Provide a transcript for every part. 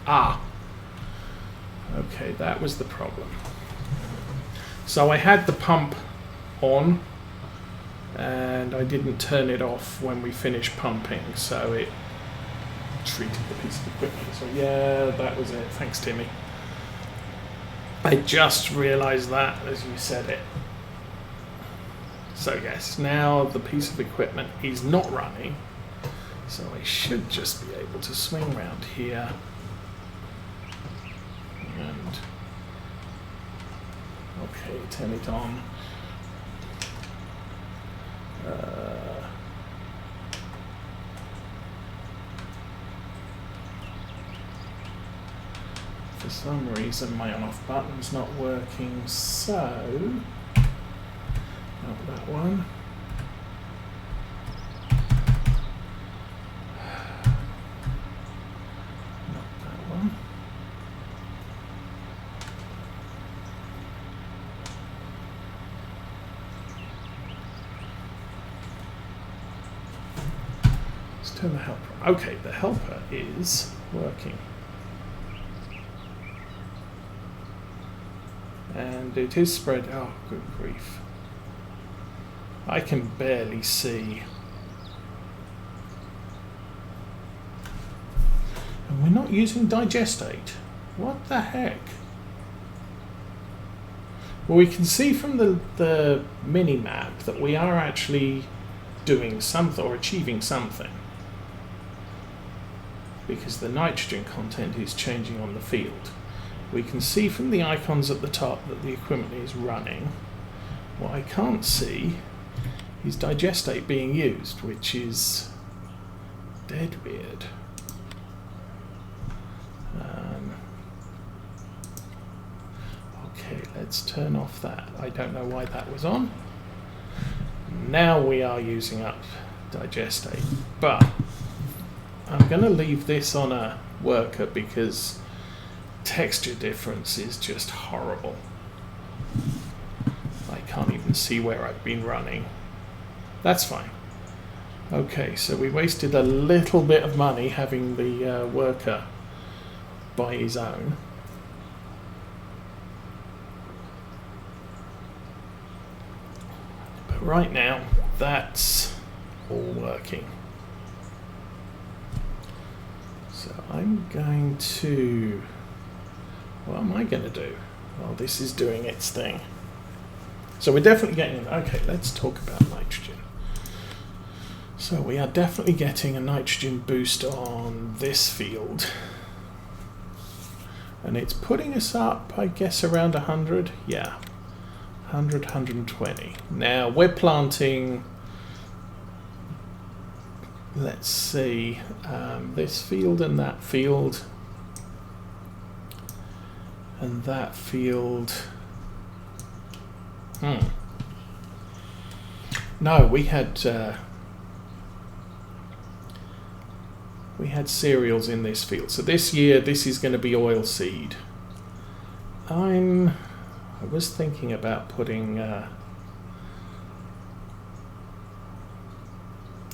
Ah, okay, that was the problem. So I had the pump on and I didn't turn it off when we finished pumping, so it treated the piece of equipment. So yeah, that was it. Thanks, Timmy. I just realised that as you said it. So yes, now the piece of equipment is not running, so I should just be able to swing around here and okay, turn it on. For some reason my on-off button's not working, so not that one. Not that one. Let's turn the helper on. Okay, the helper is working. And it is spread. Oh, good grief. I can barely see. And we're not using digestate. What the heck? Well, we can see from the mini-map that we are actually doing something or achieving something. Because the nitrogen content is changing on the field. We can see from the icons at the top that the equipment is running. What I can't see is digestate being used, which is dead weird. Okay, let's turn off that. I don't know why that was on. Now we are using up digestate, but I'm going to leave this on a worker because texture difference is just horrible. I can't even see where I've been running. That's fine. Okay, so we wasted a little bit of money having the worker by his own. But right now, that's all working. So I'm going to... What am I going to do? Well, this is doing its thing. So we're definitely getting... Okay, let's talk about nitrogen. So we are definitely getting a nitrogen boost on this field. And it's putting us up, I guess, around 100. Yeah, 100, 120. Now, we're planting... Let's see, this field and that field. And that field. No, we had cereals in this field. So this year, this is going to be oilseed. I was thinking about putting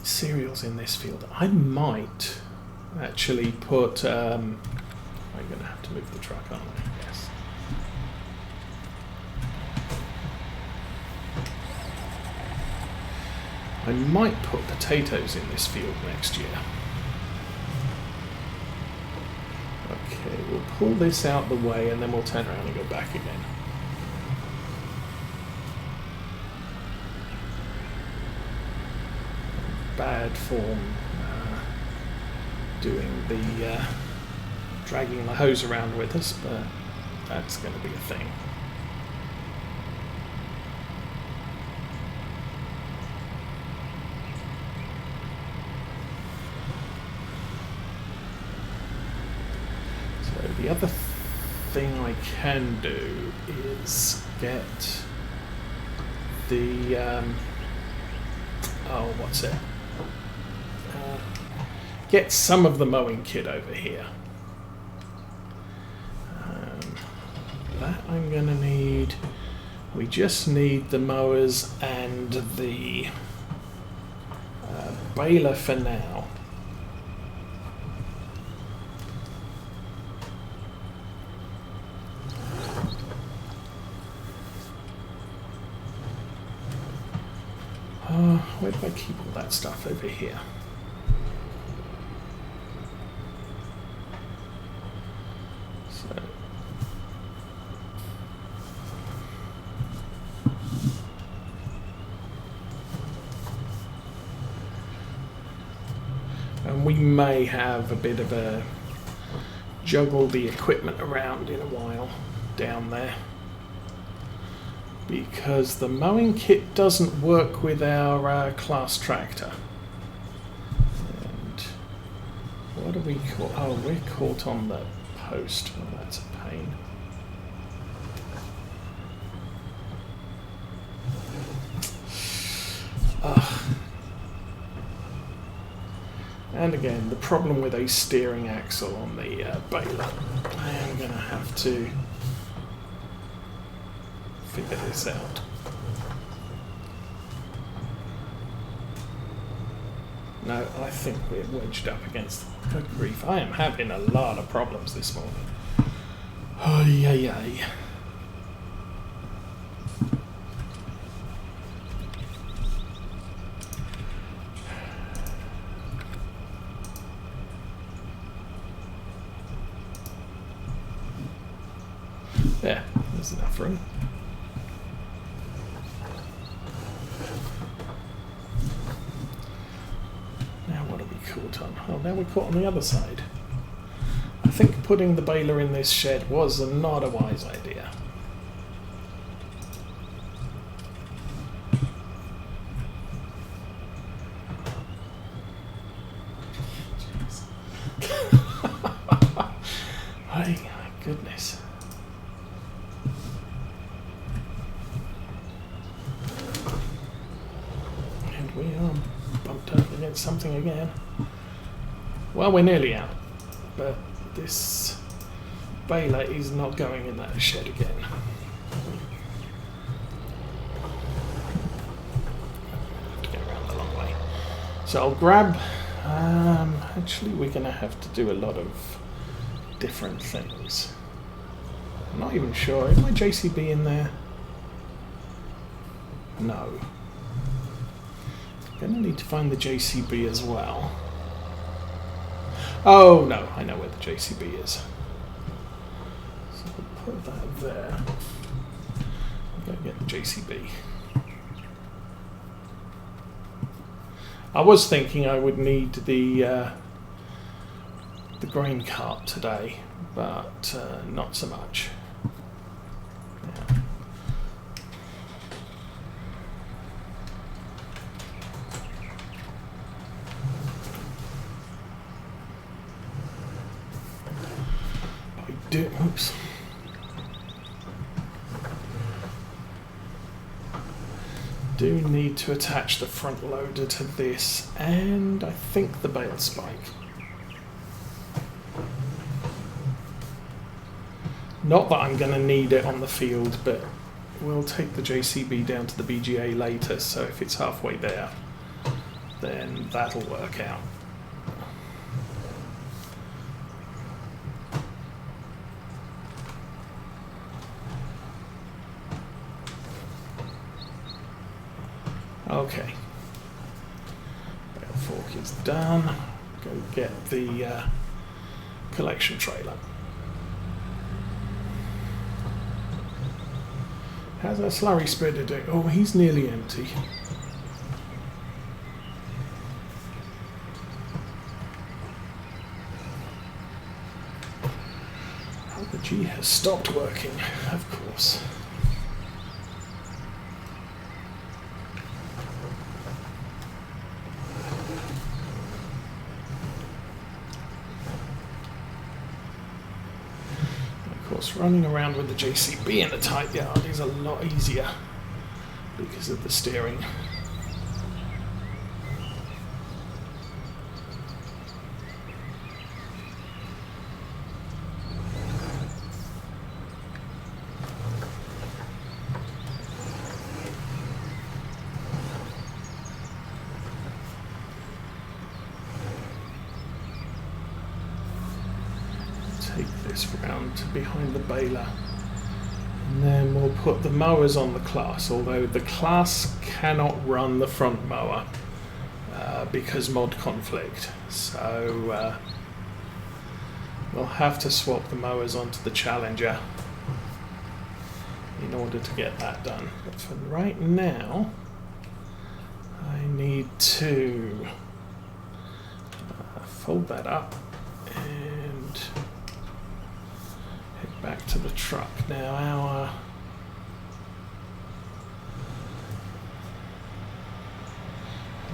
cereals in this field. I might actually put. I'm going to have to move the truck, aren't I? Yes. I might put potatoes in this field next year. Okay, we'll pull this out the way and then we'll turn around and go back again. Bad form doing the dragging the hose around with us, but that's going to be a thing. So the other thing I can do is get the what's it? Get some of the mowing kit over here. That I'm going to need. We just need the mowers and the baler for now. where do I keep all that stuff? Over here. So. And we may have a bit of a juggle the equipment around in a while down there, because the mowing kit doesn't work with our class tractor. And what are we caught? Oh, we're caught on the post. Well, that's a pain. And again, the problem with a steering axle on the baler. I am going to have to figure this out. No, I think we're wedged up against... Good grief, I am having a lot of problems this morning. Ay, ay, ay. There, there's enough room. Now what are we caught on? Oh, now we're caught on the other side. I think putting the baler in this shed was not a wise idea. Ay, my goodness. We are bumped up against something again. Well, we're nearly out, but this baler is not going in that shed again. Have to go around the long way. So I'll grab... actually, we're going to have to do a lot of different things. I'm not even sure. Is my JCB in there? No. Gonna need to find the JCB as well. Oh no, I know where the JCB is. So we'll put that there. I'm gonna get the JCB. I was thinking I would need the grain cart today, but not so much. Yeah. Oops. Do need to attach the front loader to this, and I think the bale spike. Not that I'm going to need it on the field, but we'll take the JCB down to the BGA later, so if it's halfway there, then that'll work out. Okay, bale fork is done. Go get the collection trailer. How's our slurry spreader doing? Oh, he's nearly empty. Oh, the G has stopped working, of course. Running around with the JCB in a tight yard is a lot easier because of the steering. Take this round to behind the baler And then we'll put the mowers on the class, although the class cannot run the front mower because mod conflict. So we'll have to swap the mowers onto the Challenger in order to get that done. But for right now, I need to fold that up and head back to the truck. Now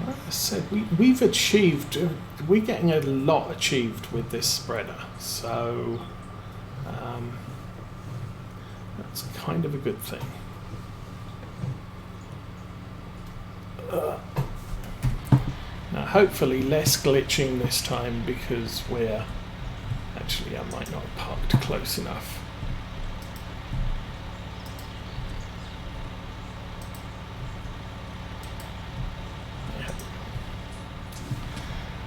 like I said, we've achieved, we're getting a lot achieved with this spreader, so that's kind of a good thing. Now hopefully less glitching this time, because we're actually, I might not have parked close enough. Yeah.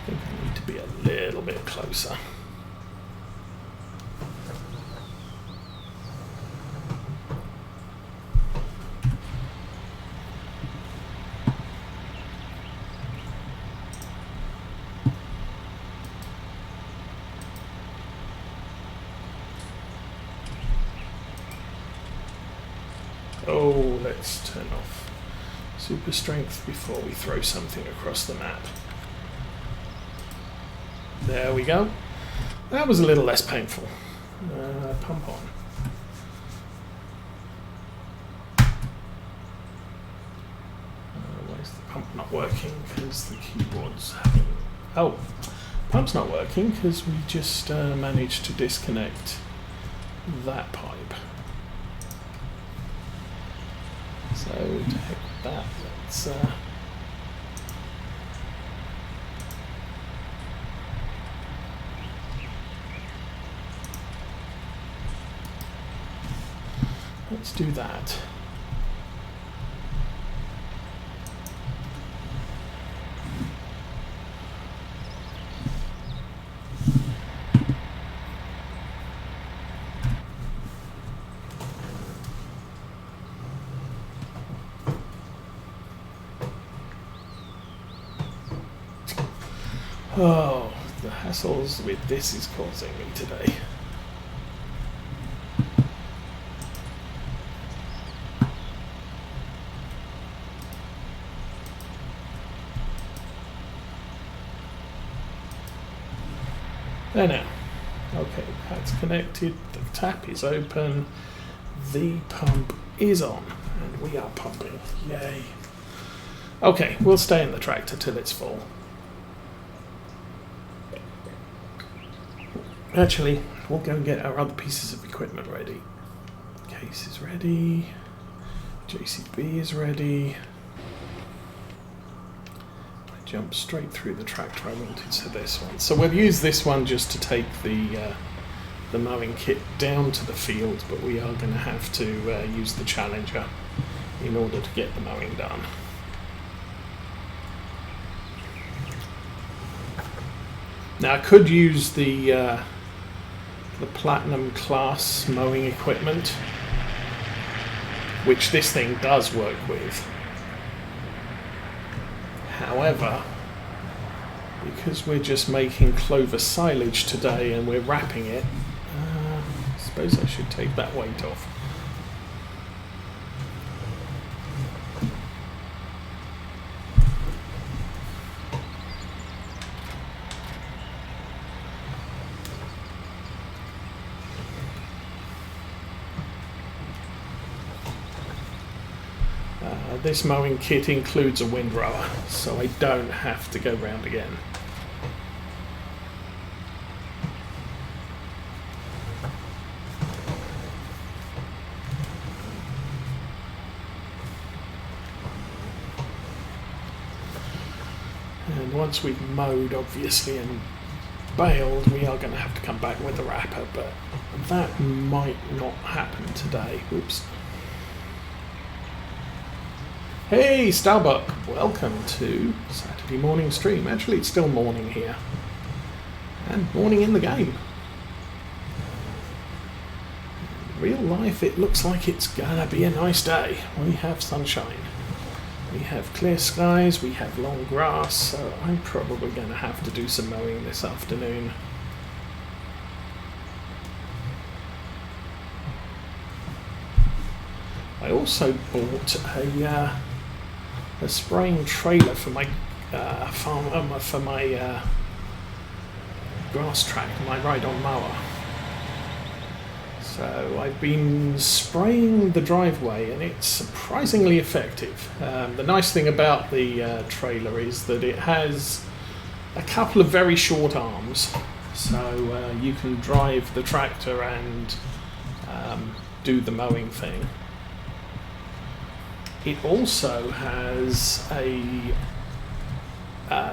I think I need to be a little bit closer. Oh, let's turn off super strength before we throw something across the map. There we go. That was a little less painful. Pump on. Why is the pump not working? Because the keyboard's having... Oh, pump's not working because we just managed to disconnect that pipe. So to heck with that, let's do that. Oh, the hassles with this is causing me today. There now. Okay, that's connected, the tap is open, the pump is on, and we are pumping. Yay. Okay, we'll stay in the tractor till it's full. Actually, we'll go and get our other pieces of equipment ready. Case is ready. JCB is ready. I jumped straight through the tractor I wanted to this one. So we'll use this one just to take the mowing kit down to the field, but we are going to have to use the Challenger in order to get the mowing done. Now I could use the Platinum class mowing equipment, which this thing does work with. However, because we're just making Clover silage today and we're wrapping it, I suppose I should take that weight off. This mowing kit includes a windrower, so I don't have to go round again. And once we've mowed, obviously, and baled, we are going to have to come back with the wrapper, but that might not happen today. Oops. Hey Starbuck, welcome to Saturday morning stream. Actually, it's still morning here. And morning in the game. real life, it looks like it's gonna be a nice day. We have sunshine. We have clear skies, we have long grass, so I'm probably going to have to do some mowing this afternoon. I also bought a spraying trailer for my for my grass tractor, my ride-on mower. So I've been spraying the driveway and it's surprisingly effective. The nice thing about the trailer is that it has a couple of very short arms, so you can drive the tractor and do the mowing thing. It also has a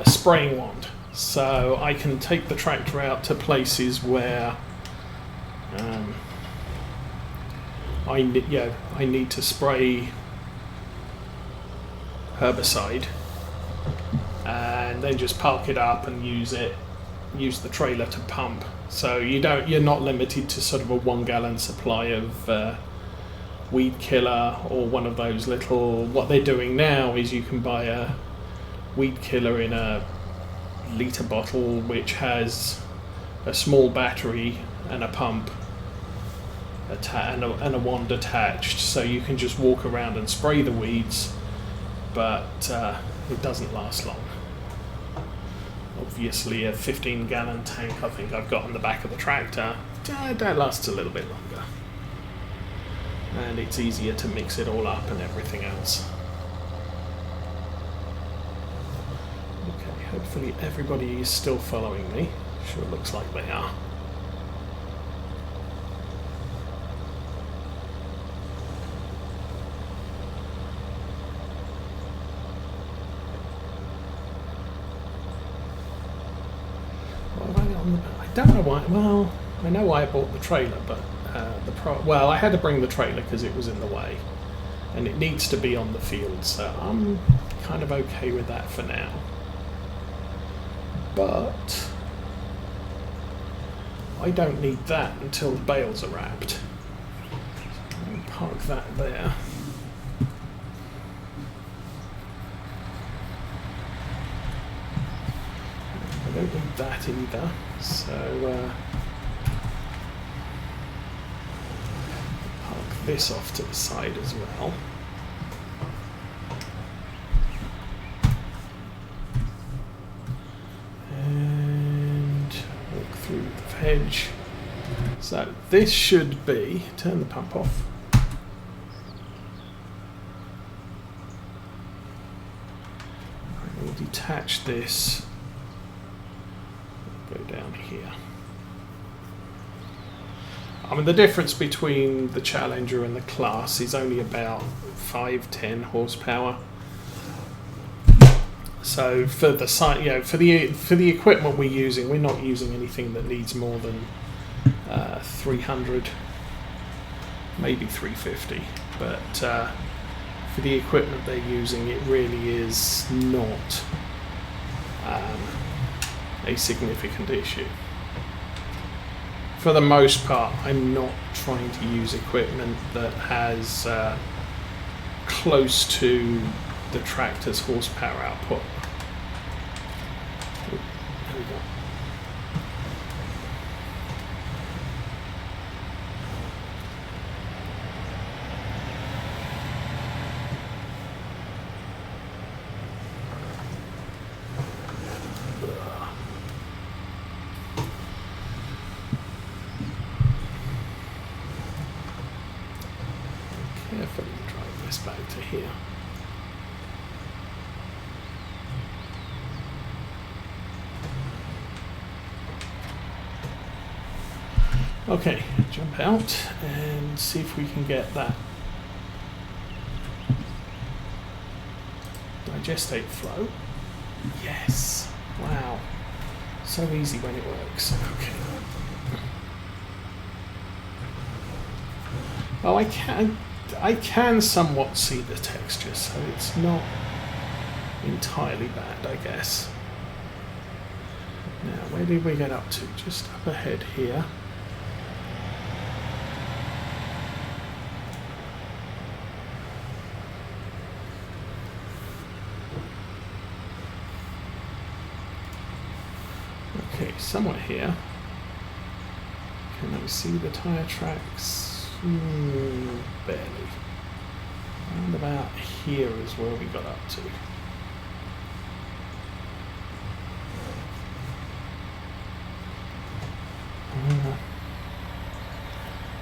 spraying wand, so I can take the tractor out to places where I need to spray herbicide, and then just park it up and use the trailer to pump. So you're not limited to sort of a 1 gallon supply of weed killer or one of those little. What they're doing now is you can buy a weed killer in a litre bottle which has a small battery and a pump and a wand attached, so you can just walk around and spray the weeds, but it doesn't last long. Obviously a 15 gallon tank I think I've got on the back of the tractor, that lasts a little bit longer, and it's easier to mix it all up and everything else. Okay, hopefully everybody is still following me. Sure looks like they are. I don't know why. Well, I know why I bought the trailer, but I had to bring the trailer because it was in the way, and it needs to be on the field, so I'm kind of okay with that for now. But I don't need that until the bales are wrapped. I'll park that there. I don't need that either, so park this off to the side as well. And walk through the hedge. So this should be, turn the pump off. I will detach this. Go down here. I mean, the difference between the Challenger and the Class is only about 5-10 horsepower. So for the site, for the equipment we're using, we're not using anything that needs more than 300, maybe 350. But for the equipment they're using, it really is not a significant issue. For the most part, I'm not trying to use equipment that has close to the tractor's horsepower output. There we go. Carefully drive this back to here. Okay, jump out and see if we can get that digestate flow. Yes! Wow. So easy when it works. Okay. Oh, I can somewhat see the texture, so it's not entirely bad, I guess. Now, where did we get up to? Just up ahead here. somewhere here. Can I see the tyre tracks? Barely. Around about here is where we got up to.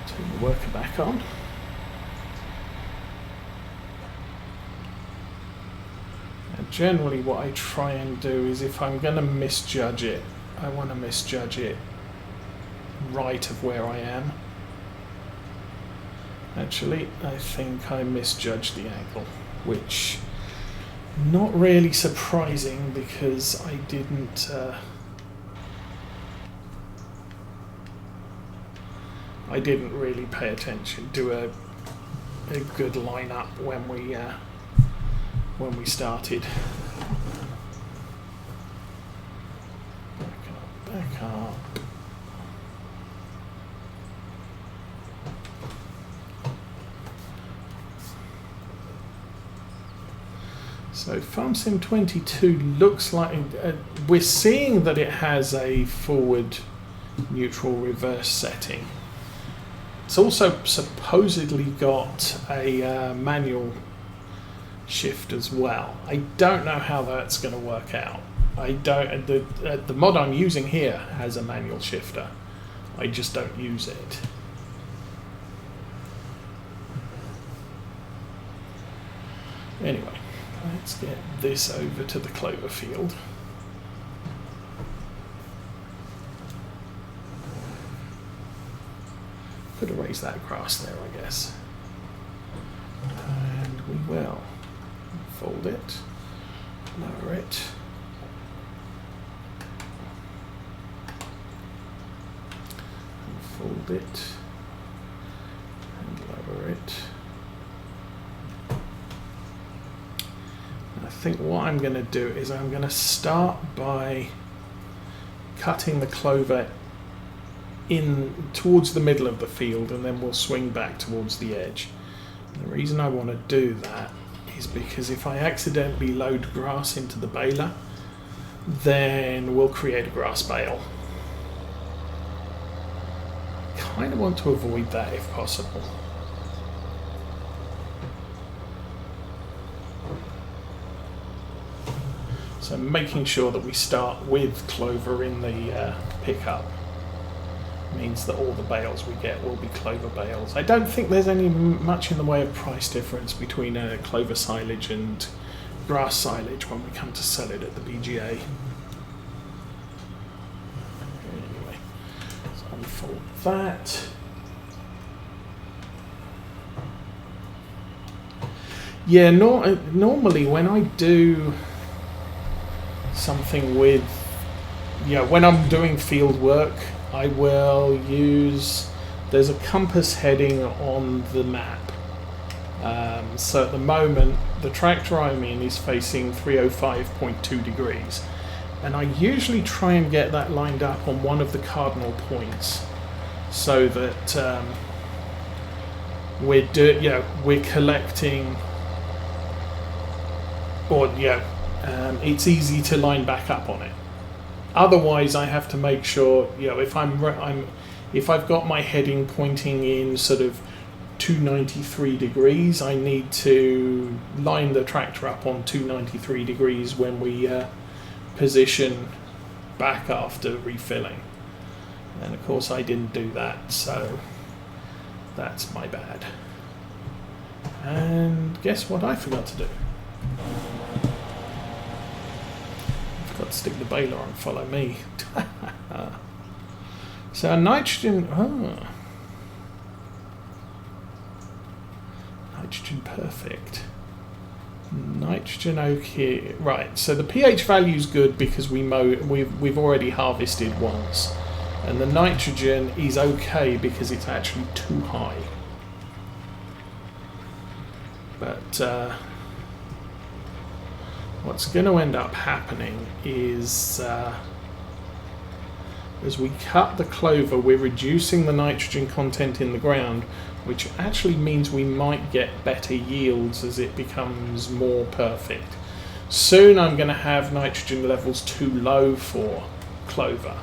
Turn the worker back on. And generally what I try and do is, if I'm going to misjudge it, I want to misjudge it right of where I am. Actually, I think I misjudged the angle, which not really surprising because I didn't really pay attention, do a good line up when we started. Back up. So Farm Sim 22 looks like we're seeing that it has a forward, neutral, reverse setting. It's also supposedly got a manual shift as well. I don't know how that's going to work out. I don't. The mod I'm using here has a manual shifter. I just don't use it. Anyway, let's get this over to the Clover field. Could erase that grass there, I guess. And we will fold it, lower it. And fold it, and lower it. I think what I'm going to do is I'm going to start by cutting the clover in towards the middle of the field, and then we'll swing back towards the edge. And the reason I want to do that is because if I accidentally load grass into the baler, then we'll create a grass bale. Kind of want to avoid that if possible. So making sure that we start with clover in the pickup means that all the bales we get will be clover bales. I don't think there's any much in the way of price difference between clover silage and grass silage when we come to sell it at the BGA. Anyway, so unfold that. Yeah, normally when I do something with, when I'm doing field work, I will use, there's a compass heading on the map. So at the moment, the tractor I'm in is facing 305.2 degrees. And I usually try and get that lined up on one of the cardinal points so that we're collecting, or it's easy to line back up on it. Otherwise, I have to make sure, if I've got my heading pointing in sort of 293 degrees, I need to line the tractor up on 293 degrees when we position back after refilling. And of course, I didn't do that, so that's my bad. And guess what I forgot to do? Got to stick the baler on, follow me. So nitrogen, nitrogen perfect. Nitrogen okay, right? So the pH value is good because we've already harvested once, and the nitrogen is okay because it's actually too high. But what's going to end up happening is, as we cut the clover, we're reducing the nitrogen content in the ground, which actually means we might get better yields as it becomes more perfect. Soon I'm going to have nitrogen levels too low for clover,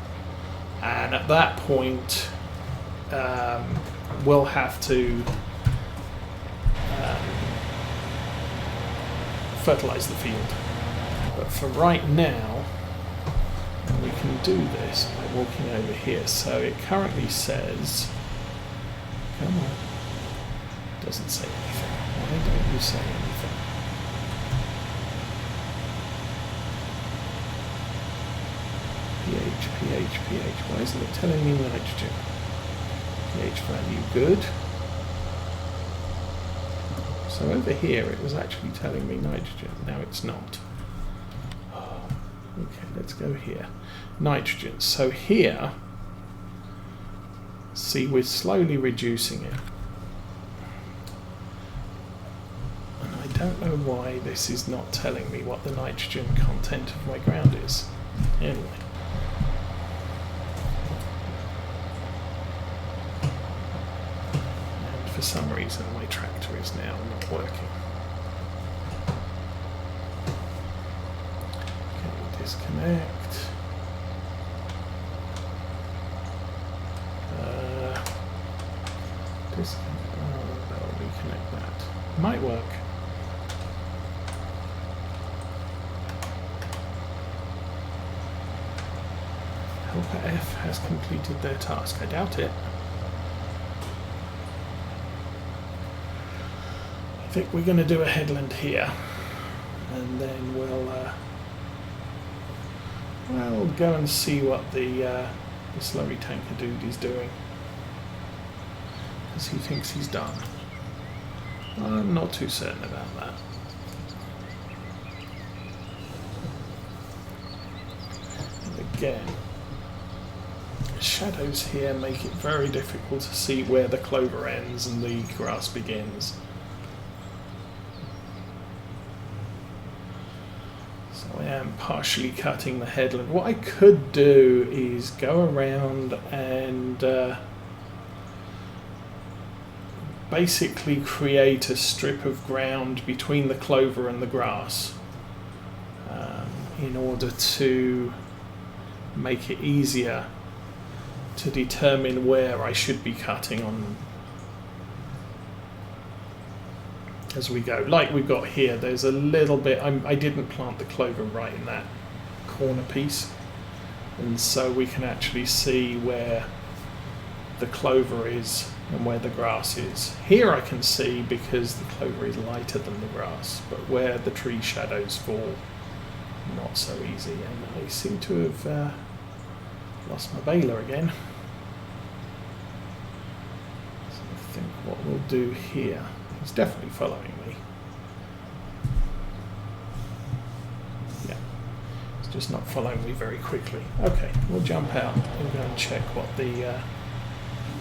And at that point, we'll have to fertilize the field. But for right now, we can do this by walking over here. So it currently says, come on, doesn't say anything. Why don't you say anything? pH. Why isn't it telling me nitrogen? pH value good. So over here it was actually telling me nitrogen. Now it's not. Okay, let's go here. Nitrogen. So here, see, we're slowly reducing it. And I don't know why this is not telling me what the nitrogen content of my ground is. Anyway. And for some reason my tractor is now not working. Disconnect. Disconnect. Oh, that'll reconnect that. Might work. Helper F has completed their task. I doubt it. I think we're going to do a headland here, and then we'll go and see what the slurry tanker dude is doing, because he thinks he's done. I'm not too certain about that. And again, shadows here make it very difficult to see where the clover ends and the grass begins. I am partially cutting the headland. What I could do is go around and basically create a strip of ground between the clover and the grass in order to make it easier to determine where I should be cutting on as we go. Like we've got here, there's a little bit, I didn't plant the clover right in that corner piece, and so we can actually see where the clover is and where the grass is. Here I can see because the clover is lighter than the grass, but where the tree shadows fall, not so easy. And I seem to have lost my baler again. So I think what we'll do here, he's definitely following me. Yeah, he's just not following me very quickly. Okay, we'll jump out and go and check what the